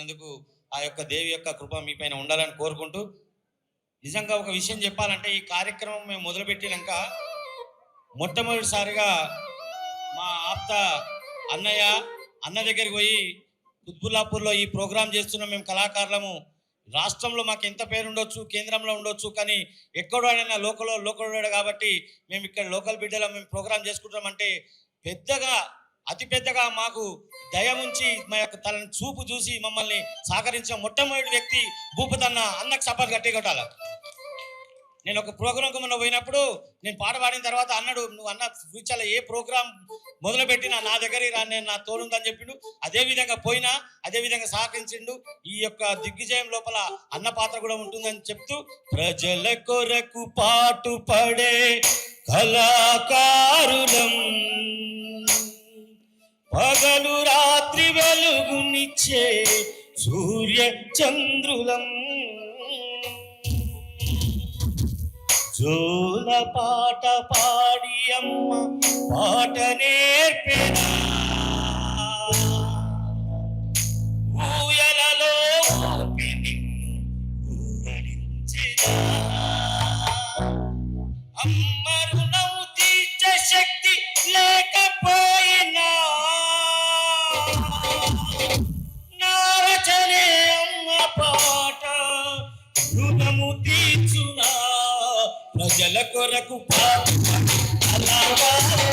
చేసినందుకు ఆ యొక్క దేవి యొక్క కృప మీ పైన ఉండాలని కోరుకుంటూ, నిజంగా ఒక విషయం చెప్పాలంటే ఈ కార్యక్రమం మేము మొదలుపెట్టినాక మొట్టమొదటిసారిగా మా ఆప్త అన్న దగ్గరికి పోయి కుత్బుల్లాపూర్లో ఈ ప్రోగ్రాం చేస్తున్న మేము కళాకారులము, రాష్ట్రంలో మాకు ఎంత పేరు ఉండొచ్చు, కేంద్రంలో ఉండొచ్చు, కానీ ఎక్కడో అయినా లోకల్ కాబట్టి మేము ఇక్కడ లోకల్ బిడ్డలో మేము ప్రోగ్రాం చేసుకుంటామంటే పెద్దగా అతి పెద్దగా మాకు దయ ఉంచి మా యొక్క తనని చూపు చూసి మమ్మల్ని సహకరించిన మొట్టమొదటి వ్యక్తి భూపతన్న. అన్నకు సపోర్ట్ గట్టి కొట్టాల. నేను ఒక ప్రోగ్రాంకు మొన్న పోయినప్పుడు నేను పాట పాడిన తర్వాత అన్నాడు, నువ్వు అన్న ఫ్యూచర్లో ఏ ప్రోగ్రాం మొదలుపెట్టినా నా దగ్గరికి రా, నేను నా తోడుందని చెప్పిండు. అదేవిధంగా పోయినా అదేవిధంగా సహకరించిండు. ఈ యొక్క దిగ్విజయం లోపల అన్న పాత్ర కూడా ఉంటుందని చెప్తూ, ప్రజల కొరకు పాటు పడే కళాకారులం, పగలు రాత్రి వెలుగునిచ్చే సూర్య చంద్రులం, జోల పాట పాడి అమ్మ పాట నేర్పెనా, ఊయలలో ఊరడించెనా, అమ్మ రుణం తీర్చే శక్తి లేకపోయినా నా రచనే అమ్మ పాట రుణము తీర్చునా, ప్రజల కొరకు పాటు రుణము తీర్చునా, ప్రజల కొరకు పాటు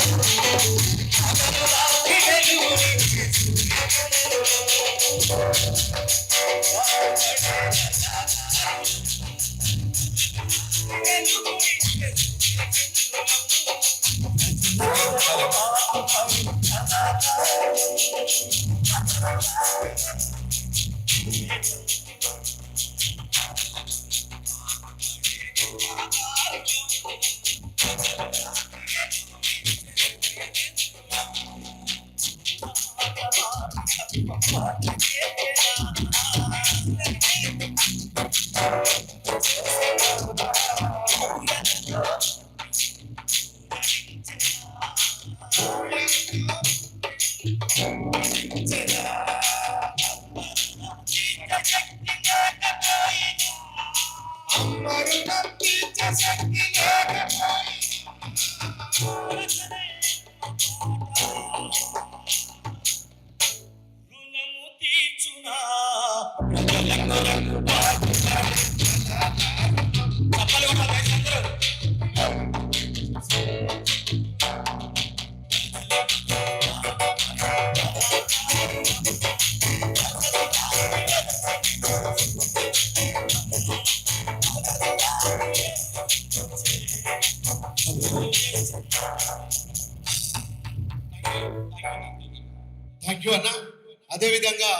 థ్యాంక్ యూ అన్న. అదేవిధంగా